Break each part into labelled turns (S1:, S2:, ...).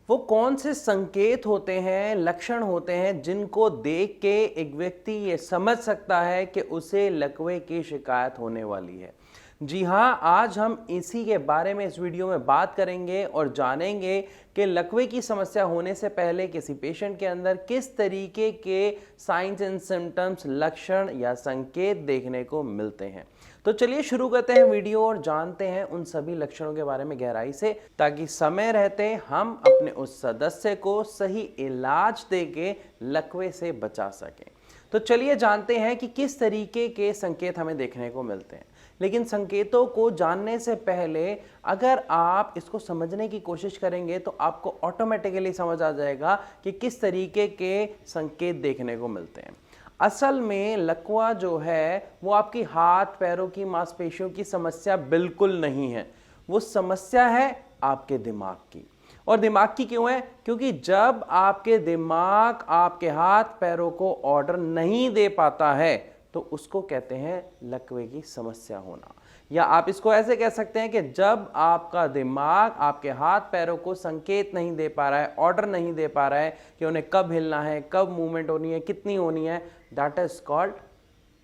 S1: वो कौन से संकेत होते हैं, लक्षण होते हैं जिनको देख के एक व्यक्ति ये समझ सकता है कि उसे लकवे की शिकायत होने वाली है। जी हाँ, आज हम इसी के बारे में इस वीडियो में बात करेंगे और जानेंगे कि लकवे की समस्या होने से पहले किसी पेशेंट के अंदर किस तरीके के साइंस एंड सिम्टम्स, लक्षण या संकेत देखने को मिलते हैं। तो चलिए शुरू करते हैं वीडियो और जानते हैं उन सभी लक्षणों के बारे में गहराई से, ताकि समय रहते हम अपने उस सदस्य को सही इलाज देके लकवे से बचा सकें। तो चलिए जानते हैं कि किस तरीके के संकेत हमें देखने को मिलते हैं। लेकिन संकेतों को जानने से पहले अगर आप इसको समझने की कोशिश करेंगे तो आपको ऑटोमेटिकली समझ आ जाएगा कि किस तरीके के संकेत देखने को मिलते हैं। असल में लकवा जो है वो आपकी हाथ पैरों की मांसपेशियों की समस्या बिल्कुल नहीं है, वो समस्या है आपके दिमाग की। और दिमाग की क्यों है? क्योंकि जब आपके दिमाग आपके हाथ पैरों को ऑर्डर नहीं दे पाता है तो उसको कहते हैं लकवे की समस्या होना। या आप इसको ऐसे कह सकते हैं कि जब आपका दिमाग आपके हाथ पैरों को संकेत नहीं दे पा रहा है, ऑर्डर नहीं दे पा रहा है कि उन्हें कब हिलना है, कब मूवमेंट होनी है, कितनी होनी है, that is called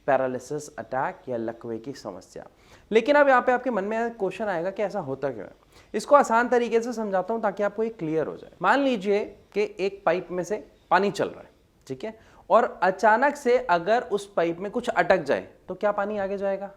S1: paralysis attack या लकवे की समस्या। लेकिन अब यहाँ पे आपके मन में क्वेश्चन आएगा कि ऐसा होता क्यों है। इसको आसान तरीके से समझाता हूं ताकि आपको ये क्लियर हो जाए। मान लीजिए कि एक पाइप में से पानी चल रहा है, ठीक है, और अचानक से अगर उस पाइप में कुछ अटक जाए तो क्या पानी आगे जाएगा?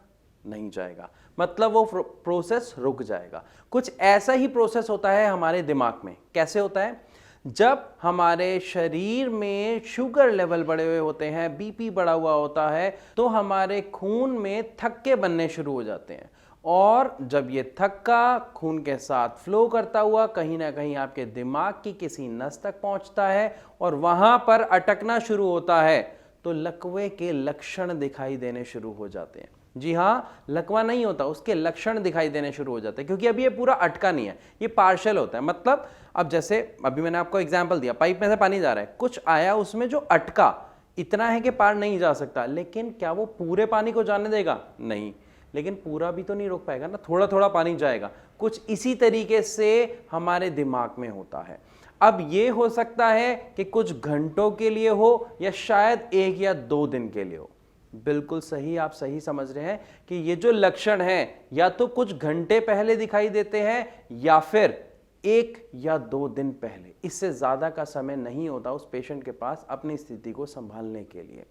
S1: नहीं जाएगा, मतलब वो प्रोसेस रुक जाएगा। कुछ ऐसा ही प्रोसेस होता है हमारे दिमाग में। कैसे होता है? जब हमारे शरीर में शुगर लेवल बढ़े हुए होते हैं, बीपी बढ़ा हुआ होता है, तो हमारे खून में थक्के बनने शुरू हो जाते हैं। और जब ये थक्का खून के साथ फ्लो करता हुआ कहीं ना कहीं आपके दिमाग की किसी नस तक पहुंचता है और वहां पर अटकना शुरू होता है, तो लकवे के लक्षण दिखाई देने शुरू हो जाते हैं। जी हाँ, लकवा नहीं होता, उसके लक्षण दिखाई देने शुरू हो जाते हैं, क्योंकि अभी ये पूरा अटका नहीं है, ये पार्शियल होता है। मतलब अब जैसे अभी मैंने आपको एग्जांपल दिया, पाइप में से पानी जा रहा है, कुछ आया उसमें जो अटका, इतना है कि पार नहीं जा सकता, लेकिन क्या वो पूरे पानी को जाने देगा? नहीं। लेकिन पूरा भी तो नहीं रोक पाएगा ना, थोड़ा थोड़ा पानी जाएगा। कुछ इसी तरीके से हमारे दिमाग में होता है। अब ये हो सकता है कि कुछ घंटों के लिए हो या शायद 1 या 2 दिन के लिए हो। बिल्कुल सही, आप सही समझ रहे हैं कि ये जो लक्षण हैं या तो कुछ घंटे पहले दिखाई देते हैं या फिर 1 या 2 दिन पहले। इससे ज्यादा का समय नहीं होता उस पेशेंट के पास अपनी स्थिति को संभालने के लिए।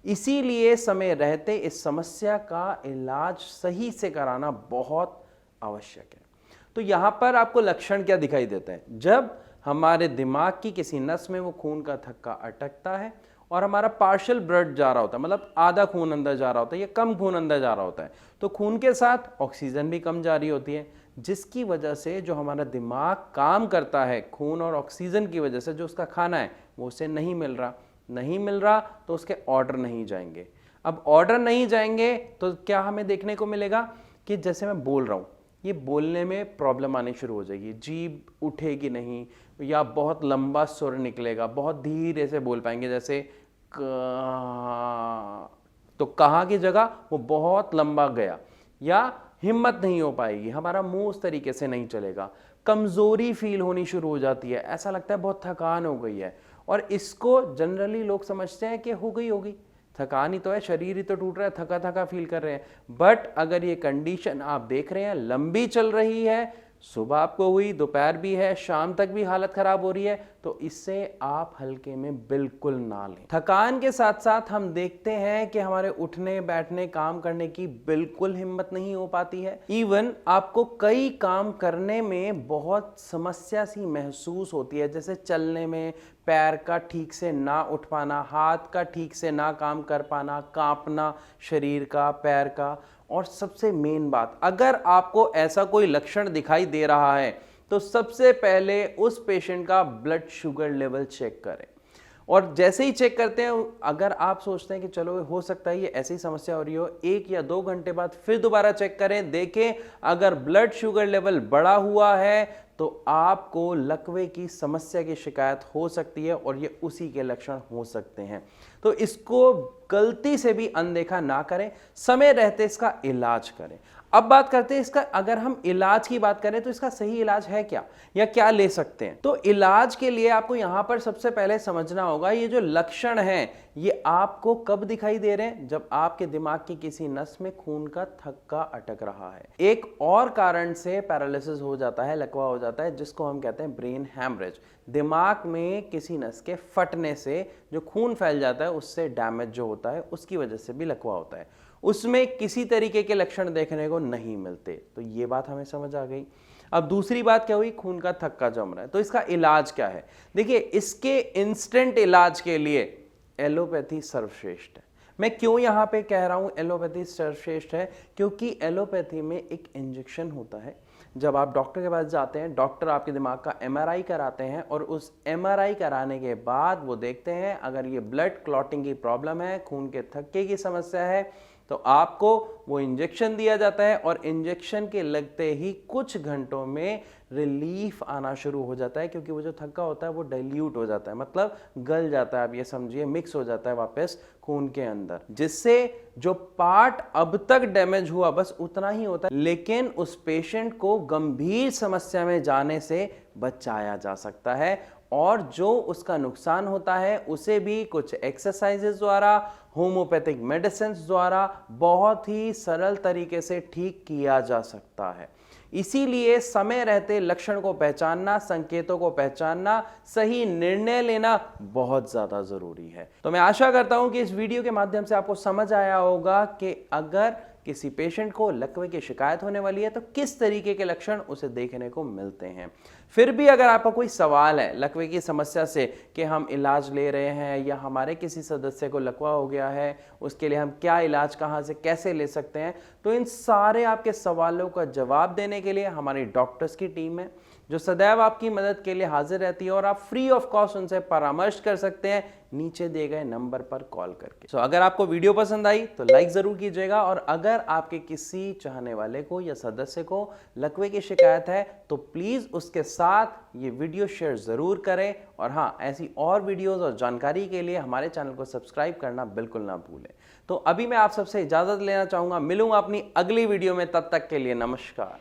S1: इसीलिए समय रहते इस समस्या का इलाज सही से कराना बहुत आवश्यक है। तो यहां पर आपको लक्षण क्या दिखाई देते हैं? जब हमारे दिमाग की किसी नस में वो खून का थक्का अटकता है और हमारा पार्शियल ब्लड जा रहा होता है, मतलब आधा खून अंदर जा रहा होता है या कम खून अंदर जा रहा होता है, तो खून के साथ ऑक्सीजन भी कम जा रही होती है, जिसकी वजह से जो हमारा दिमाग काम करता है, खून और ऑक्सीजन की वजह से जो उसका खाना है वो उसे नहीं मिल रहा, तो उसके ऑर्डर नहीं जाएंगे। अब ऑर्डर नहीं जाएंगे तो क्या हमें देखने को मिलेगा कि जैसे मैं बोल रहा हूं, ये बोलने में प्रॉब्लम आनी शुरू हो जाएगी, जीभ उठेगी नहीं या बहुत लंबा सुर निकलेगा, बहुत धीरे से बोल पाएंगे, जैसे तो कहा की जगह वो बहुत लंबा गया, या हिम्मत नहीं हो पाएगी, हमारा मुंह उस तरीके से नहीं चलेगा, कमजोरी फील होनी शुरू हो जाती है, ऐसा लगता है बहुत थकान हो गई है। और इसको जनरली लोग समझते हैं कि हो गई, थकान ही तो है, शरीर ही तो टूट रहा है, थका थका फील कर रहे हैं। बट अगर ये कंडीशन आप देख रहे हैं लंबी चल रही है, सुबह आपको हुई, दोपहर भी है, शाम तक भी हालत खराब हो रही है, तो इससे आप हल्के में बिल्कुल ना लें। थकान के साथ साथ हम देखते हैं कि हमारे उठने बैठने काम करने की बिल्कुल हिम्मत नहीं हो पाती है। इवन आपको कई काम करने में बहुत समस्या सी महसूस होती है, जैसे चलने में पैर का ठीक से ना उठ पाना, हाथ का ठीक से ना काम कर पाना, कांपना शरीर का, पैर का। और सबसे मेन बात, अगर आपको ऐसा कोई लक्षण दिखाई दे रहा है तो सबसे पहले उस पेशेंट का ब्लड शुगर लेवल चेक करें। और जैसे ही चेक करते हैं, अगर आप सोचते हैं कि चलो हो सकता है ये ऐसी समस्या हो रही हो, 1 या 2 घंटे बाद फिर दोबारा चेक करें, देखें अगर ब्लड शुगर लेवल बढ़ा हुआ है तो आपको लकवे की समस्या की शिकायत हो सकती है और ये उसी के लक्षण हो सकते हैं। तो इसको गलती से भी अनदेखा ना करें, समय रहते इसका इलाज करें। अब बात करते हैं इसका, अगर हम इलाज की बात करें तो इसका सही इलाज है क्या, या क्या ले सकते हैं। तो इलाज के लिए आपको यहां पर सबसे पहले समझना होगा ये जो लक्षण हैं ये आपको कब दिखाई दे रहे हैं, जब आपके दिमाग की किसी नस में खून का थक्का अटक रहा है। एक और कारण से पैरालिसिस हो जाता है, लकवा हो जाता है, जिसको हम कहते हैं ब्रेन हैमरेज। दिमाग में किसी नस के फटने से जो खून फैल जाता है उससे डैमेज जो होता है उसकी वजह से भी लकवा होता है। उसमें किसी तरीके के लक्षण देखने को नहीं मिलते, तो ये बात हमें समझ आ गई। अब दूसरी बात क्या हुई, खून का थक्का जम रहा है, तो इसका इलाज क्या है। देखिए, इसके इंस्टेंट इलाज के लिए एलोपैथी सर्वश्रेष्ठ है। मैं क्यों यहां पे कह रहा हूं एलोपैथी सर्वश्रेष्ठ है, क्योंकि एलोपैथी में एक इंजेक्शन होता है। जब आप डॉक्टर के पास जाते हैं, डॉक्टर आपके दिमाग का एमआरआई कराते हैं और उस एमआरआई कराने के बाद वो देखते हैं अगर ये ब्लड क्लॉटिंग की प्रॉब्लम है, खून के थक्के की समस्या है, तो आपको वो इंजेक्शन दिया जाता है और इंजेक्शन के लगते ही कुछ घंटों में रिलीफ आना शुरू हो जाता है, क्योंकि वो जो थक्का होता है वो डाइल्यूट हो जाता है, मतलब गल जाता है, आप ये समझिए मिक्स हो जाता है वापस खून के अंदर, जिससे जो पार्ट अब तक डैमेज हुआ बस उतना ही होता है, लेकिन उस पेशेंट को गंभीर समस्या में जाने से बचाया जा सकता है। और जो उसका नुकसान होता है उसे भी कुछ एक्सरसाइजेस द्वारा, होम्योपैथिक मेडिसिन द्वारा बहुत ही सरल तरीके से ठीक किया जा सकता है। इसीलिए समय रहते लक्षण को पहचानना, संकेतों को पहचानना, सही निर्णय लेना बहुत ज्यादा जरूरी है। तो मैं आशा करता हूं कि इस वीडियो के माध्यम से आपको समझ आया होगा कि अगर किसी पेशेंट को लकवे की शिकायत होने वाली है तो किस तरीके के लक्षण उसे देखने को मिलते हैं। फिर भी अगर आपका कोई सवाल है लकवे की समस्या से कि हम इलाज ले रहे हैं या हमारे किसी सदस्य को लकवा हो गया है, उसके लिए हम क्या इलाज कहाँ से कैसे ले सकते हैं, तो इन सारे आपके सवालों का जवाब देने के लिए हमारी डॉक्टर्स की टीम है जो सदैव आपकी मदद के लिए हाजिर रहती है, और आप फ्री ऑफ कॉस्ट उनसे परामर्श कर सकते हैं नीचे दिए गए नंबर पर कॉल करके। अगर आपको वीडियो पसंद आई तो लाइक जरूर कीजिएगा, और अगर आपके किसी चाहने वाले को या सदस्य को लकवे की शिकायत है तो प्लीज उसके साथ ये वीडियो शेयर जरूर करें। और हाँ, ऐसी और वीडियोस और जानकारी के लिए हमारे चैनल को सब्सक्राइब करना बिल्कुल ना भूलें। तो अभी मैं आप सबसे इजाजत लेना चाहूंगा, मिलूंगा अपनी अगली वीडियो में, तब तक के लिए नमस्कार।